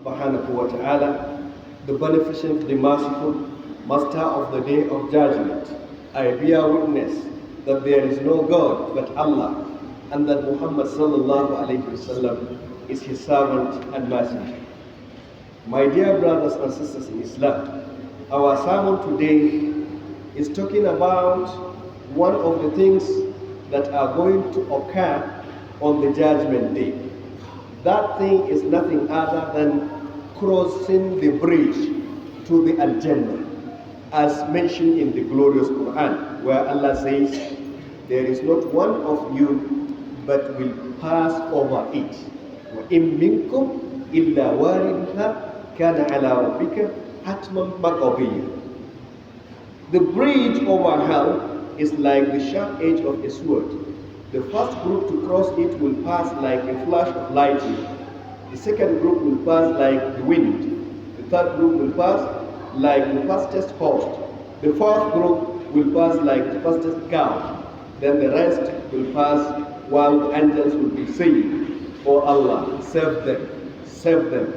subhanahu wa ta'ala, the beneficent, the merciful, master of the day of judgment. I bear witness that there is no God but Allah, and that Muhammad sallallahu alayhi wasallam is his servant and messenger. My dear brothers and sisters in Islam, our sermon today is talking about one of the things that are going to occur on the judgment day. That thing is nothing other than crossing the bridge to the Al-Jannah, as mentioned in the glorious Quran, where Allah says, there is not one of you but will pass over it. وَإِن مِّنكُمْ إِلَّا وَارِدُهَا كَانَ عَلَى رَبِّكَ حَتْمًا مَقْضِيًّا. The bridge over hell is like the sharp edge of a sword. The first group to cross it will pass like a flash of lightning. The second group will pass like the wind. The third group will pass like the fastest horse. The fourth group will pass like the fastest cow. Then the rest will pass while the angels will be saying, "Oh Allah, save them, save them."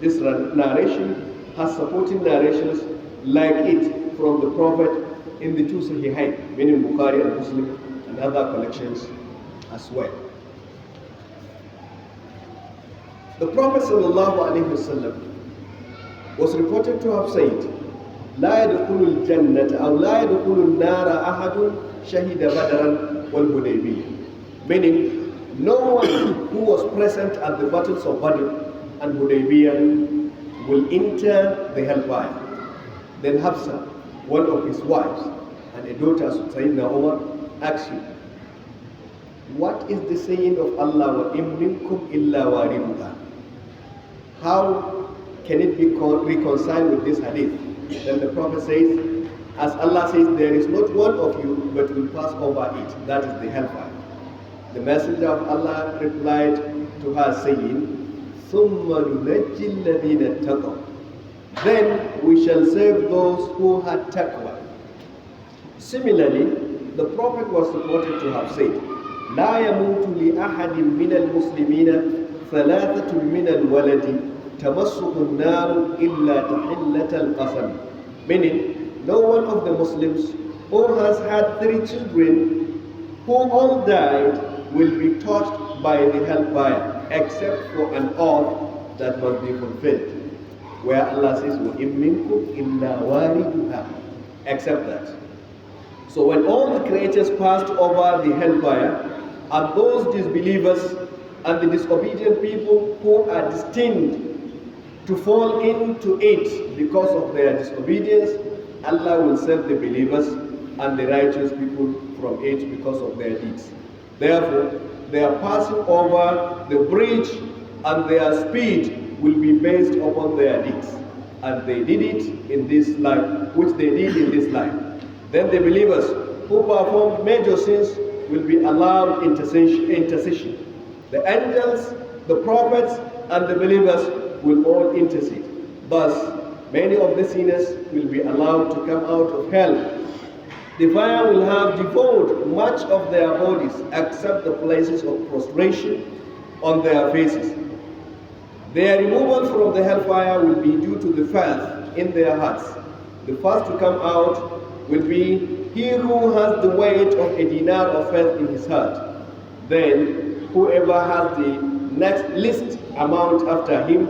This narration has supporting narrations like it from the Prophet in the two Sahihain, meaning Bukhari and Muslim, and other collections as well. The Prophet ﷺ was reported to have said, لا يدخل الجنة أو لا يدخل النار أحد شهد بدرا والحديبية, meaning no one who was present at the battles of Badr and Hudaybiyah will enter the hellfire. Then Hafsa, one of his wives and a daughter of Sayyidina Umar, asked him, what is the saying of Allah, وَإِن مِّنكُمْ إِلَّا وَارِدُهَا? How can it be reconciled with this hadith? Then the Prophet says, as Allah says, there is not one of you but will pass over it. That is the hellfire. The Messenger of Allah replied to her saying, ثُمَّ نُنَجِّي الَّذِينَ اتَّقَوْا. Then we shall save those who had taqwa. Similarly, the Prophet was reported to have said, لا يموت لأحد من المسلمين ثلاثة من الولد تمسه النار إلا تحلة القسم. Meaning, no one of the Muslims who has had 3 children who all died will be touched by the hellfire, except for an oath that must be fulfilled, where Allah says, وَإِن مِّنكُمْ إِلَّا وَارِدُهَا, except that. So when all the creatures passed over the hellfire, and those disbelievers and the disobedient people who are destined to fall into it because of their disobedience, Allah will save the believers and the righteous people from it because of their deeds. Therefore, their passing over the bridge and their speed will be based upon their deeds. And they did it in this life, which they did in this life. Then the believers who performed major sins will be allowed intercession. The angels, the prophets, and the believers will all intercede. Thus, many of the sinners will be allowed to come out of hell. The fire will have devoured much of their bodies except the places of prostration on their faces. Their removal from the hellfire will be due to the faith in their hearts. The first to come out will be he who has the weight of a dinar of faith in his heart. Then whoever has the next least amount after him